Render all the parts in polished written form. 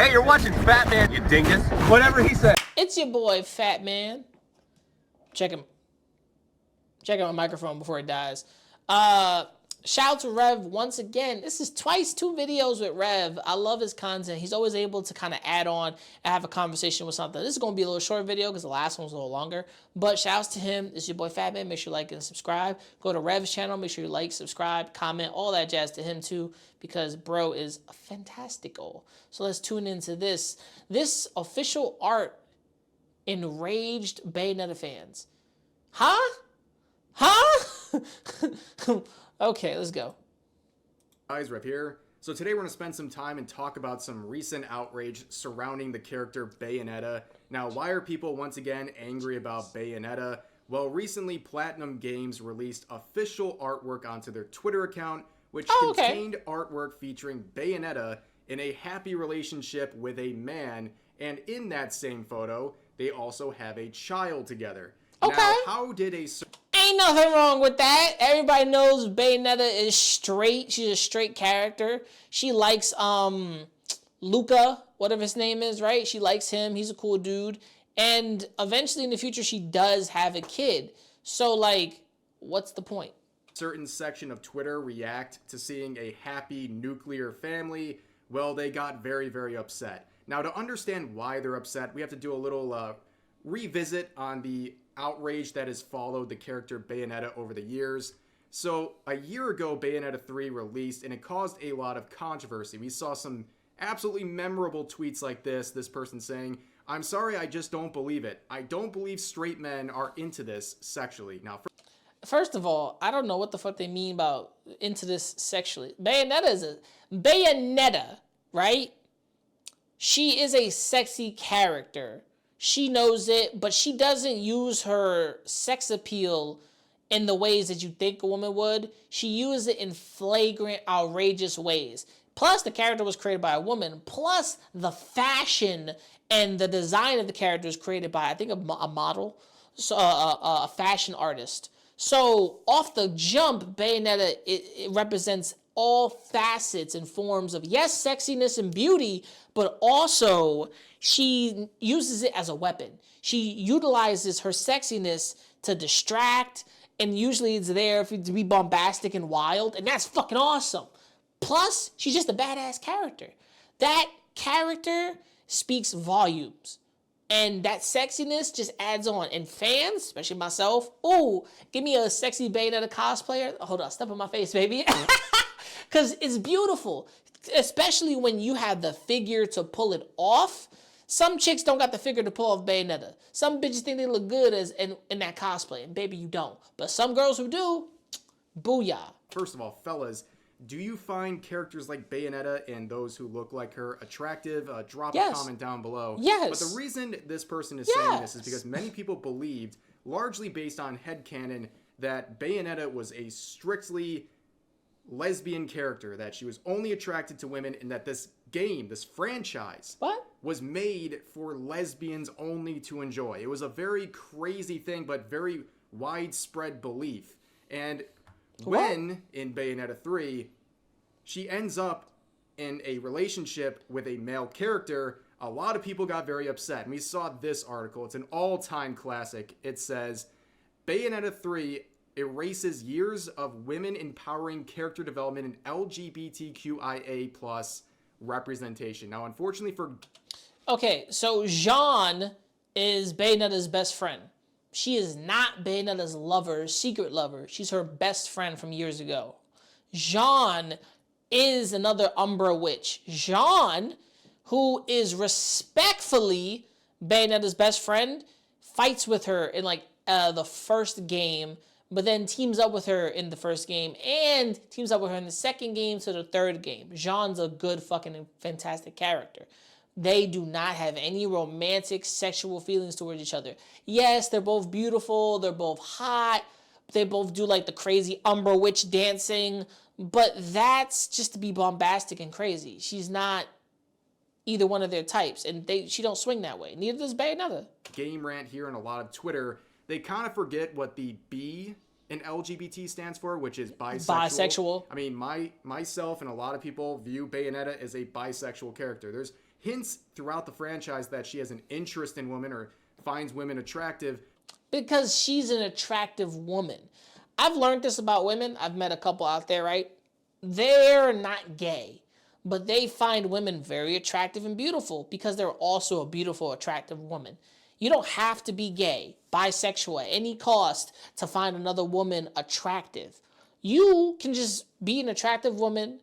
Hey, you're watching Fat Man, you dingus. Whatever he said. It's your boy, Fat Man. Check him. Check out my microphone before it dies. Shout out to Rev once again. This is twice 2 videos with Rev. I love his content. He's always able to kind of add on and have a conversation with something. This is going to be a little short video because the last one was a little longer. But shouts to him. This is your boy Fat Man. Make sure you like and subscribe. Go to Rev's channel. Make sure you like, subscribe, comment, all that jazz to him too, because bro is fantastical. So let's tune into this. This official art enraged Bayonetta fans. Huh? Okay, let's go. Guys, Rev here. So today we're going to spend some time and talk about some recent outrage surrounding the character Bayonetta. Now, why are people once again angry about Bayonetta? Well, recently Platinum Games released official artwork onto their Twitter account, which contained artwork featuring Bayonetta in a happy relationship with a man, and in that same photo, they also have a child together. Okay. Now, how did a... Ain't nothing wrong with that. Everybody knows Bayonetta is straight. She's a straight character. She likes Luca, whatever his name is, right? She likes him. He's a cool dude. And eventually in the future, she does have a kid. So, like, what's the point? Certain section of Twitter react to seeing a happy nuclear family. Well, they got very, very upset. Now, to understand why they're upset, we have to do a little revisit on the outrage that has followed the character Bayonetta over the years. So a year ago, Bayonetta 3 released, and it caused a lot of controversy. We saw some absolutely memorable tweets like this person saying, "I'm sorry, I just don't believe it. I don't believe straight men are into this sexually." Now, first of all, I don't know what the fuck they mean about into this sexually. Bayonetta, right? She is a sexy character. She knows it, but she doesn't use her sex appeal in the ways that you think a woman would. She uses it in flagrant, outrageous ways. Plus, the character was created by a woman. Plus, the fashion and the design of the character is created by, I think, a model, so a fashion artist. So, off the jump, Bayonetta, it represents all facets and forms of, yes, sexiness and beauty, but also she uses it as a weapon. She utilizes her sexiness to distract, and usually it's there to be bombastic and wild, and that's fucking awesome. Plus, she's just a badass character. That character speaks volumes, and that sexiness just adds on. And fans, especially myself, ooh, give me a sexy Bayonetta cosplayer. Hold on, step on my face, baby. Because it's beautiful, especially when you have the figure to pull it off. Some chicks don't got the figure to pull off Bayonetta. Some bitches think they look good as in that cosplay, and baby, you don't. But some girls who do, booyah. First of all, fellas, do you find characters like Bayonetta and those who look like her attractive? Drop a comment down below. Yes. But the reason this person is saying this is because many people believed, largely based on headcanon, that Bayonetta was a strictly lesbian character, that she was only attracted to women, and that this game, this franchise, was made for lesbians only to enjoy. It was a very crazy thing, but very widespread belief. And when, in Bayonetta 3, she ends up in a relationship with a male character, a lot of people got very upset. And we saw this article. It's an all-time classic. It says, Bayonetta 3 erases years of women empowering character development and LGBTQIA plus representation. Now, unfortunately for... Okay, so Jean is Bayonetta's best friend. She is not Bayonetta's lover, secret lover. She's her best friend from years ago. Jean is another Umbra witch. Jean, who is respectfully Bayonetta's best friend, fights with her in like the first game, but then teams up with her in the first game and teams up with her in the second game to the third game. Jean's a good fucking fantastic character. They do not have any romantic sexual feelings towards each other. Yes, they're both beautiful, they're both hot, they both do like the crazy Umbra witch dancing, but that's just to be bombastic and crazy. She's not either one of their types, and she don't swing that way. Neither does Bayonetta. Game rant here and a lot of Twitter, they kind of forget what the B in LGBT stands for, which is bisexual. I mean, myself and a lot of people view Bayonetta as a bisexual character. There's hints throughout the franchise that she has an interest in women or finds women attractive. Because she's an attractive woman. I've learned this about women. I've met a couple out there, right? They're not gay, but they find women very attractive and beautiful because they're also a beautiful, attractive woman. You don't have to be gay, bisexual at any cost to find another woman attractive. You can just be an attractive woman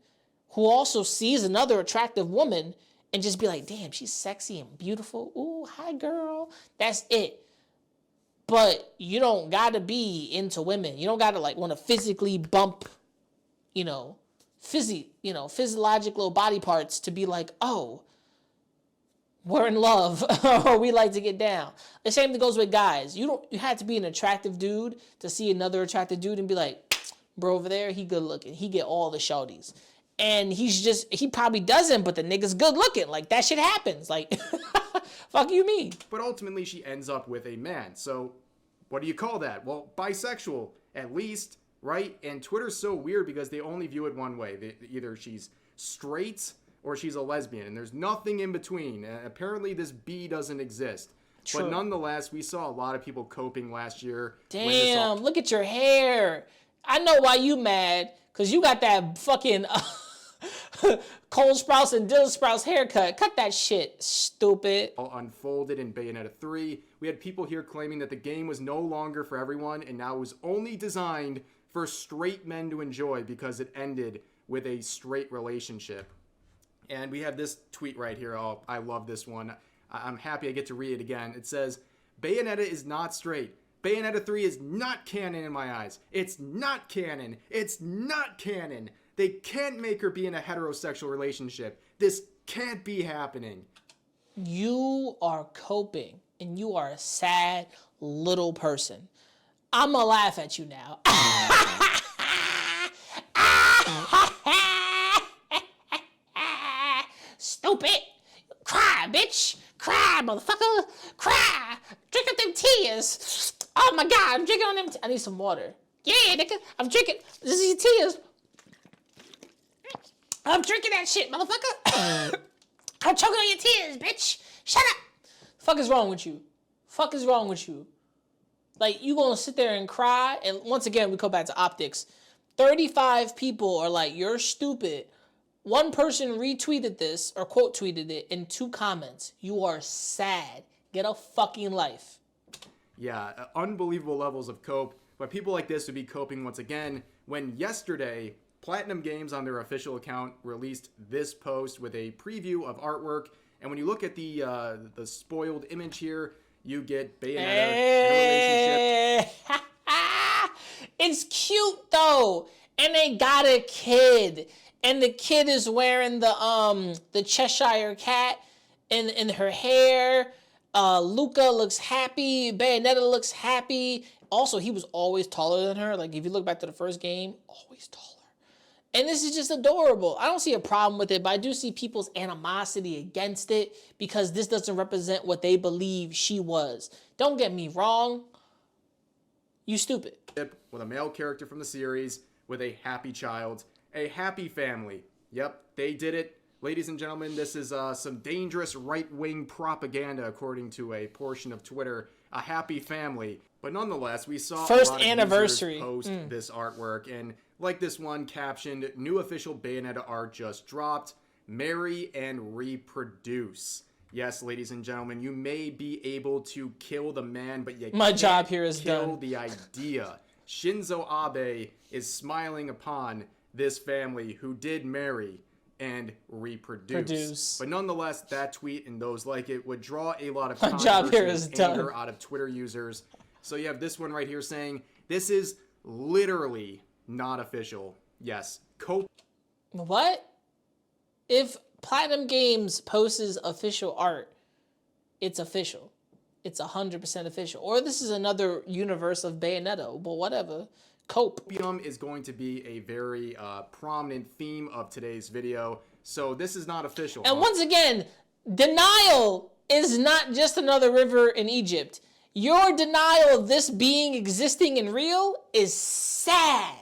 who also sees another attractive woman and just be like, damn, she's sexy and beautiful. Ooh, hi, girl. That's it. But you don't gotta be into women. You don't gotta like want to physically bump, physiological body parts to be like, oh, we're in love or we like to get down. The same thing goes with guys. You have to be an attractive dude to see another attractive dude and be like, bro, over there, he good looking. He get all the shorties. And he probably doesn't, but the nigga's good looking. Like, that shit happens. Like, fuck you mean? But ultimately, she ends up with a man. So, what do you call that? Well, bisexual, at least, right? And Twitter's so weird because they only view it one way. Either she's straight or she's a lesbian. And there's nothing in between. Apparently, this B doesn't exist. True. But nonetheless, we saw a lot of people coping last year. Damn, look at your hair. I know why you mad. Because you got that fucking... Cole Sprouse and Dylan Sprouse haircut. Cut that shit, stupid. All unfolded in Bayonetta 3. We had people here claiming that the game was no longer for everyone and now was only designed for straight men to enjoy because it ended with a straight relationship. And we have this tweet right here. Oh, I love this one. I'm happy I get to read it again. It says, Bayonetta is not straight. Bayonetta 3 is not canon in my eyes. It's not canon. It's not canon. They can't make her be in a heterosexual relationship. This can't be happening. You are coping, and you are a sad little person. I'm gonna laugh at you now. Stupid. Cry, bitch. Cry, motherfucker. Cry. Drink up them tears. Oh my God, I'm drinking on them. I need some water. Yeah, nigga. I'm drinking. This is your tears. I'm drinking that shit, motherfucker. I'm choking on your tears, bitch. Shut up. Fuck is wrong with you? Fuck is wrong with you? Like, you gonna sit there and cry? And once again, we go back to optics. 35 people are like, you're stupid. One person retweeted this or quote tweeted it in 2 comments. You are sad. Get a fucking life. Yeah, unbelievable levels of cope. But people like this would be coping once again when yesterday... Platinum Games on their official account released this post with a preview of artwork, and when you look at the spoiled image here, you get Bayonetta in a relationship. It's cute though, and they got a kid, and the kid is wearing the Cheshire cat in her hair. Luca looks happy. Bayonetta looks happy. Also, he was always taller than her. Like if you look back to the first game, always taller. And this is just adorable. I don't see a problem with it, but I do see people's animosity against it because this doesn't represent what they believe she was. Don't get me wrong. You stupid. With a male character from the series, with a happy child, a happy family. Yep, they did it. Ladies and gentlemen, this is some dangerous right-wing propaganda, according to a portion of Twitter. A happy family. But nonetheless, we saw first a lot anniversary of users post this artwork, and like this one captioned, new official Bayonetta art just dropped, marry and reproduce. Yes, ladies and gentlemen, you may be able to kill the man, but you My can't job here is kill done. the idea. Shinzo Abe is smiling upon this family who did marry and reproduce. But nonetheless, that tweet and those like it would draw a lot of controversy and anger out of Twitter users. So you have this one right here saying, this is literally not official. Yes. What? If Platinum Games posts official art, it's official. It's 100% official. Or this is another universe of Bayonetta, but whatever. Copium is going to be a very prominent theme of today's video. So this is not official. And once again, denial is not just another river in Egypt. Your denial of this being existing and real is sad.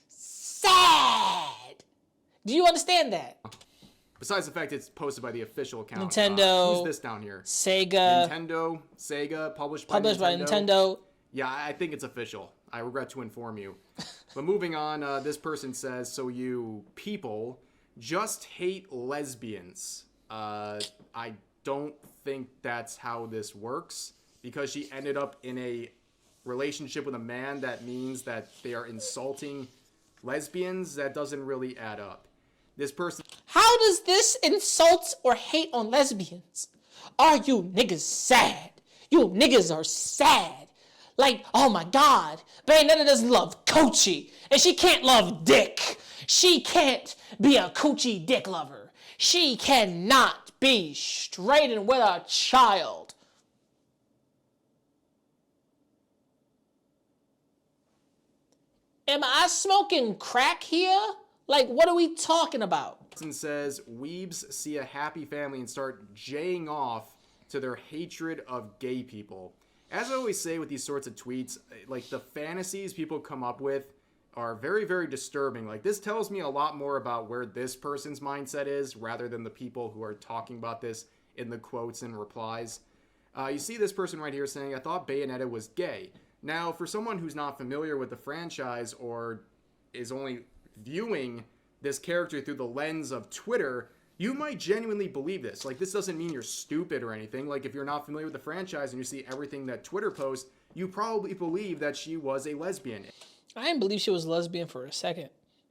Sad. Do you understand that? Besides the fact it's posted by the official account. Nintendo. Who's this down here? Sega. Sega, published by Nintendo. Yeah, I think it's official. I regret to inform you. But moving on, this person says, so you people just hate lesbians. I don't think that's how this works. Because she ended up in a relationship with a man, that means that they are insulting lesbians. That doesn't really add up. This person... How does this insult or hate on lesbians? Are you niggas sad? You niggas are sad. Like, oh my God, Bayonetta doesn't love coochie, and she can't love dick. She can't be a coochie dick lover. She cannot be straight and with a child. Am I smoking crack here? Like, what are we talking about? Says weebs see a happy family and start jaying off to their hatred of gay people. As I always say with these sorts of tweets, like the fantasies people come up with are very, very disturbing. Like, this tells me a lot more about where this person's mindset is rather than the people who are talking about this in the quotes and replies. You see this person right here saying, I thought Bayonetta was gay. Now, for someone who's not familiar with the franchise or is only viewing this character through the lens of Twitter, you might genuinely believe this. Like, this doesn't mean you're stupid or anything. Like, if you're not familiar with the franchise and you see everything that Twitter posts, you probably believe that she was a lesbian. I didn't believe she was lesbian for a second.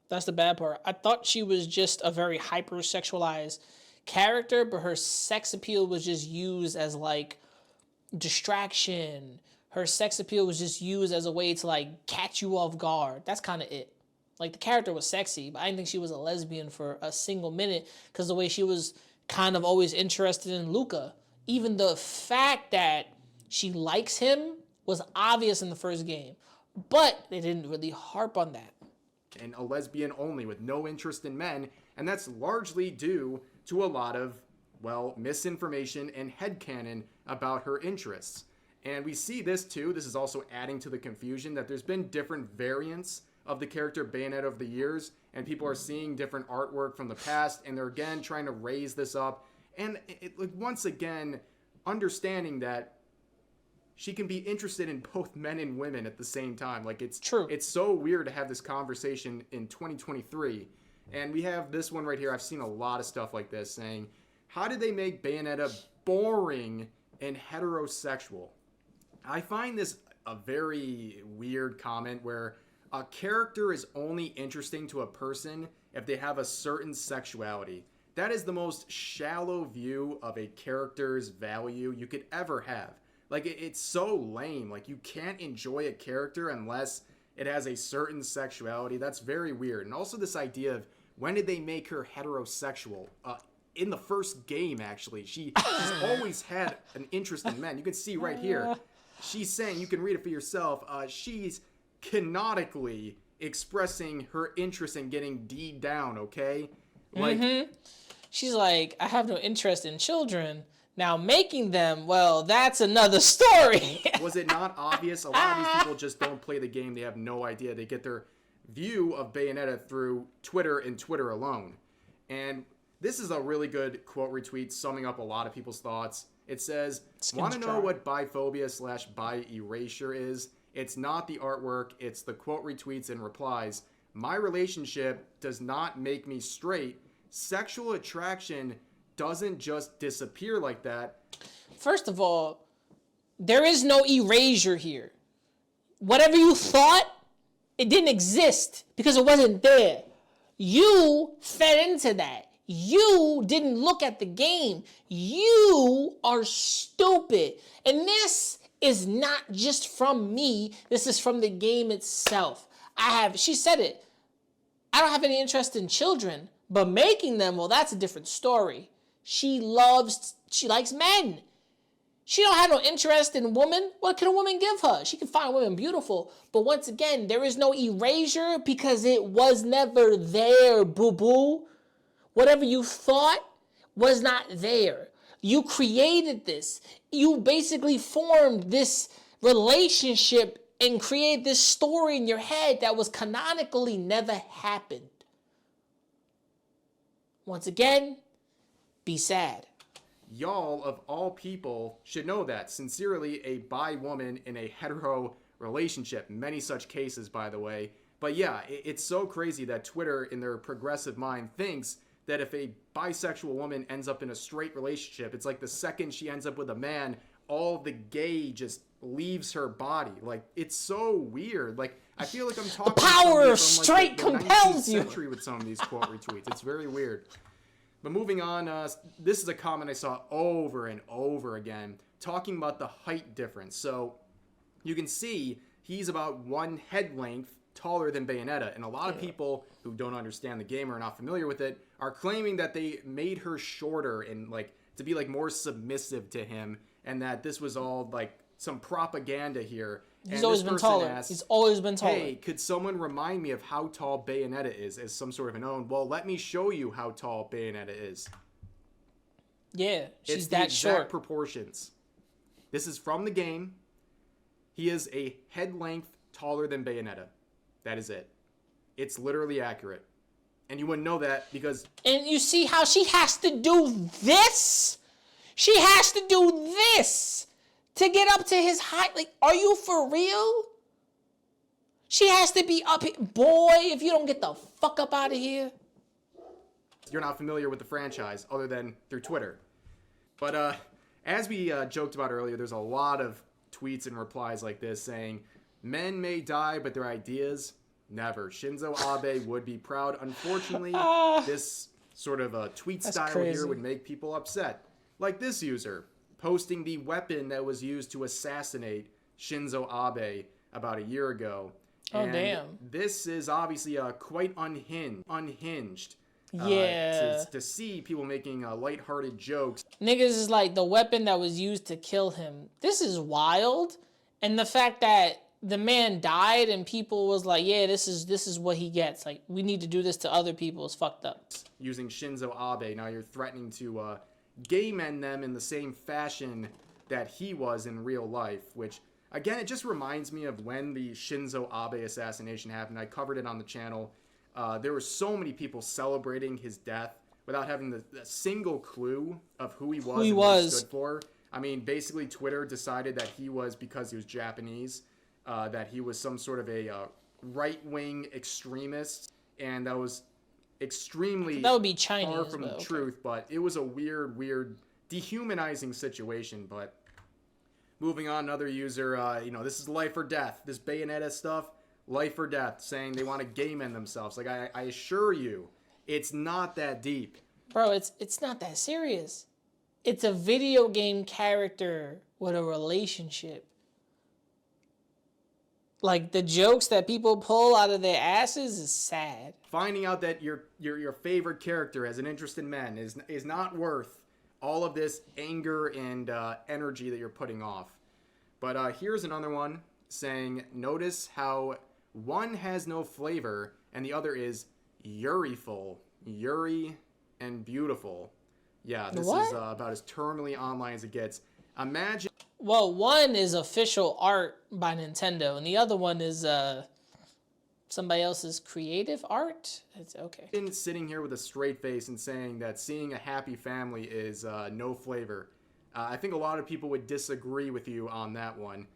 That's the bad part. I thought she was just a very hypersexualized character, but her sex appeal was just used as, like, distraction. Her sex appeal was just used as a way to, like, catch you off guard. That's kind of it. Like, the character was sexy, but I didn't think she was a lesbian for a single minute because the way she was kind of always interested in Luca. Even the fact that she likes him was obvious in the first game, but they didn't really harp on that. And a lesbian only with no interest in men, and that's largely due to a lot of, well, misinformation and headcanon about her interests. And we see this too. This is also adding to the confusion that there's been different variants of the character Bayonetta over the years, and people are seeing different artwork from the past, and they're again trying to raise this up. And like, once again, understanding that she can be interested in both men and women at the same time. Like, it's true. It's so weird to have this conversation in 2023. And we have this one right here. I've seen a lot of stuff like this saying, how did they make Bayonetta boring and heterosexual? I find this a very weird comment where a character is only interesting to a person if they have a certain sexuality. That is the most shallow view of a character's value you could ever have. Like, it's so lame. Like, you can't enjoy a character unless it has a certain sexuality. That's very weird. And also this idea of, when did they make her heterosexual? In the first game, actually. She's always had an interest in men. You can see right here. She's saying, you can read it for yourself, she's canonically expressing her interest in getting D'd down, okay? Like, she's like, I have no interest in children. Now making them, well, that's another story. Was it not obvious? A lot of these people just don't play the game. They have no idea. They get their view of Bayonetta through Twitter and Twitter alone. And this is a really good quote retweet summing up a lot of people's thoughts. It says, want to know what biphobia / bi erasure is? It's not the artwork, it's the quote retweets and replies. My relationship does not make me straight. Sexual attraction doesn't just disappear like that. First of all, there is no erasure here. Whatever you thought, it didn't exist because it wasn't there. You fed into that. You didn't look at the game. You are stupid. And this is not just from me. This is from the game itself. She said it. I don't have any interest in children, but making them, well, that's a different story. She likes men. She don't have no interest in women. What can a woman give her? She can find women beautiful. But once again, there is no erasure because it was never there, boo-boo. Whatever you thought was not there. You created this. You basically formed this relationship and created this story in your head that was canonically never happened. Once again, be sad. Y'all, of all people, should know that. Sincerely, a bi woman in a hetero relationship. Many such cases, by the way. But yeah, it's so crazy that Twitter, in their progressive mind, thinks that if a bisexual woman ends up in a straight relationship, it's like the second she ends up with a man, all the gay just leaves her body. Like, it's so weird. Like, I feel like I'm talking the power to of somebody straight from, like, compels the 19th you. century with some of these quote retweets. It's very weird. But moving on, this is a comment I saw over and over again, talking about the height difference. So you can see he's about one head length taller than Bayonetta, and a lot of people who don't understand the game or are not familiar with it are claiming that they made her shorter and like to be like more submissive to him, and that this was all like some propaganda here. He's always been taller. He's always been taller. Hey, could someone remind me of how tall Bayonetta is as some sort of an own? Well, let me show you how tall Bayonetta is. Yeah, she's it's that the short. exact proportions. This is from the game. He is a head length taller than Bayonetta. That is it. It's literally accurate. And you wouldn't know that because... And you see how she has to do this? She has to do this to get up to his height. Like, are you for real? She has to be up here. Boy, if you don't get the fuck up out of here. You're not familiar with the franchise other than through Twitter. But as we joked about earlier, there's a lot of tweets and replies like this saying, men may die, but their ideas, never. Shinzo Abe would be proud. Unfortunately, this sort of a tweet style here would make people upset. Like this user, posting the weapon that was used to assassinate Shinzo Abe about a year ago. Oh, and damn. This is obviously quite unhinged. Yeah. To see people making lighthearted jokes. Niggas is like the weapon that was used to kill him. This is wild. And the fact that the man died and people was like, yeah, this is what he gets. Like, we need to do this to other people is fucked up. Using Shinzo Abe, now you're threatening to gay men them in the same fashion that he was in real life, which, again, it just reminds me of when the Shinzo Abe assassination happened. I covered it on the channel. There were so many people celebrating his death without having the single clue of who he was and what he stood for. I mean, basically, Twitter decided that he was, because he was Japanese, that he was some sort of a right-wing extremist, and that was extremely that would be Chinese, far from the truth, but it was a weird, dehumanizing situation. But moving on, another user, this is life or death. This Bayonetta stuff, life or death, saying they want to gay men themselves. Like, I assure you, it's not that deep. Bro, it's not that serious. It's a video game character with a relationship. Like, the jokes that people pull out of their asses is sad. Finding out that your favorite character has an interest in men is not worth all of this anger and energy that you're putting off. But here's another one saying, notice how one has no flavor and the other is Yuriful. Yuri and beautiful. Yeah, this is about as terminally online as it gets. Imagine... Well, one is official art by Nintendo, and the other one is somebody else's creative art. It's okay. Sitting here with a straight face and saying that seeing a happy family is no flavor. I think a lot of people would disagree with you on that one.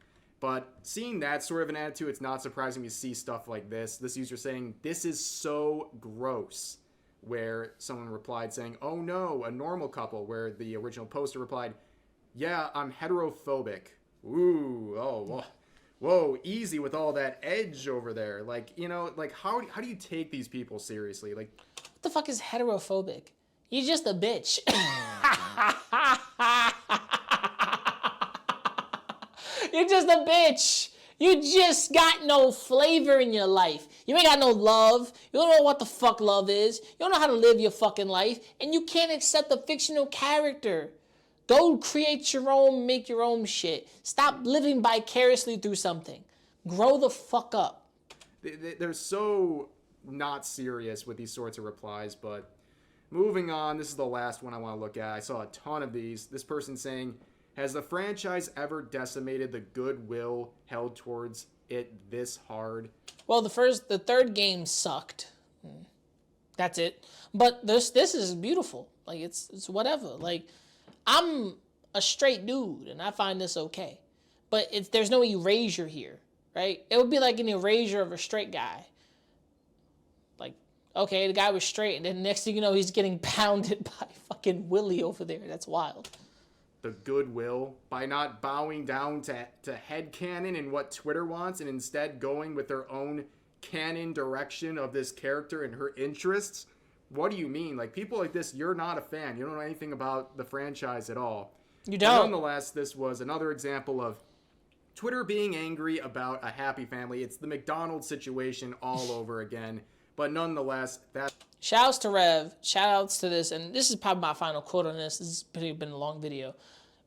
But seeing that sort of an attitude, it's not surprising we see stuff like this. This user saying, this is so gross. Where someone replied saying, oh no, a normal couple. Where the original poster replied, yeah, I'm heterophobic. Ooh, oh, whoa, easy with all that edge over there. Like, how do you take these people seriously? Like, what the fuck is heterophobic? You're just a bitch. You're just a bitch. You just got no flavor in your life. You ain't got no love. You don't know what the fuck love is. You don't know how to live your fucking life. And you can't accept a fictional character. Go create your own, make your own shit. Stop living vicariously through something. Grow the fuck up. They're so not serious with these sorts of replies, but moving on, this is the last one I want to look at. I saw a ton of these. This person saying, has the franchise ever decimated the goodwill held towards it this hard? Well, the third game sucked. That's it. But this is beautiful. Like, it's whatever. Like, I'm a straight dude, and I find this okay. But there's no erasure here, right? It would be like an erasure of a straight guy. Like, okay, the guy was straight, and then next thing you know, he's getting pounded by fucking Willie over there. That's wild. The goodwill by not bowing down to headcanon and what Twitter wants, and instead going with their own canon direction of this character and her interests. What do you mean? Like, people like this, you're not a fan. You don't know anything about the franchise at all. You don't. But nonetheless, this was another example of Twitter being angry about a happy family. It's the McDonald's situation all over again. But nonetheless, that... Shoutouts to Rev. Shoutouts to this. And this is probably my final quote on this. This has been a long video.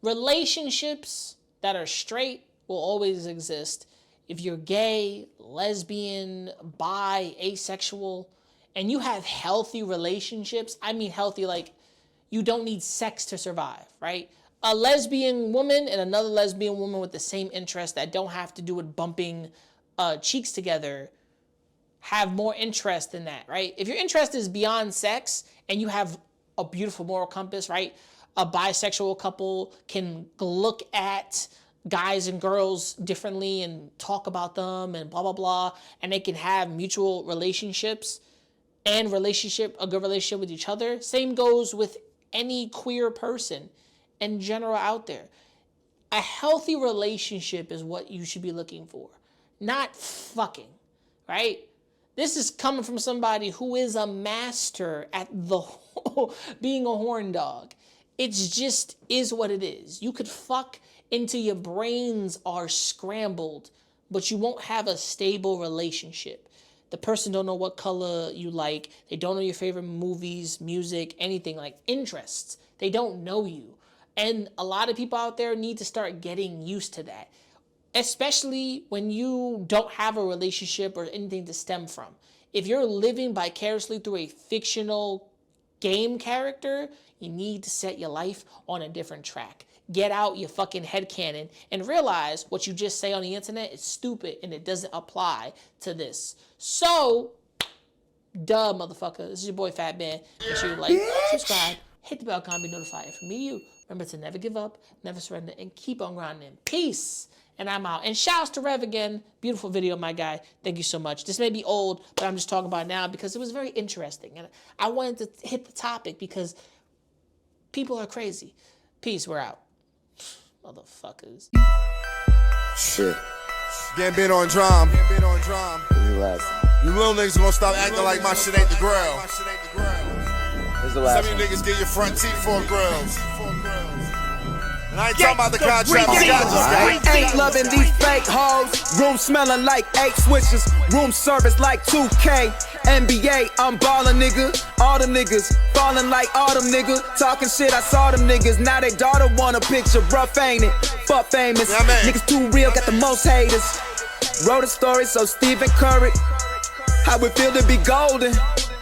Relationships that are straight will always exist. If you're gay, lesbian, bi, asexual, and you have healthy relationships, I mean healthy like you don't need sex to survive, right? A lesbian woman and another lesbian woman with the same interest that don't have to do with bumping cheeks together have more interest than that, right? If your interest is beyond sex and you have a beautiful moral compass, right? A bisexual couple can look at guys and girls differently and talk about them and blah, blah, blah. And they can have mutual relationships and a good relationship with each other. Same goes with any queer person in general out there. A healthy relationship is what you should be looking for, not fucking, right? This is coming from somebody who is a master at being a horn dog. It's just is what it is. You could fuck until your brains are scrambled, but you won't have a stable relationship. The person don't know what color you like. They don't know your favorite movies, music, anything like interests. They don't know you. And a lot of people out there need to start getting used to that, especially when you don't have a relationship or anything to stem from. If you're living vicariously through a fictional game character, you need to set your life on a different track. Get out your fucking headcanon and realize what you just say on the internet is stupid and it doesn't apply to this. So, duh, motherfucker. This is your boy Fat Man. Make sure you like, subscribe, hit the bell icon, be notified from me, you. Remember to never give up, never surrender, and keep on grinding. Peace. And I'm out. And shouts to Rev again. Beautiful video, my guy. Thank you so much. This may be old, but I'm just talking about it now because it was very interesting. And I wanted to hit the topic because people are crazy. Peace. We're out. Motherfuckers. Shit. Getting on drum. This is the last. You little niggas gonna stop acting like my shit ain't the grill. This is the last. Some of you niggas get your front teeth for grills. And I ain't talking about the contract. Ain't loving these fake hoes. Room smelling like 8 switches. Room service like 2K. NBA, I'm ballin', nigga. All them niggas falling like all them niggas. Talking shit, I saw them niggas. Now they daughter want a picture. Rough, ain't it? Fuck famous. Yeah, man. Niggas too real, got the most haters. Wrote a story so Stephen Curry. How it feel to be golden.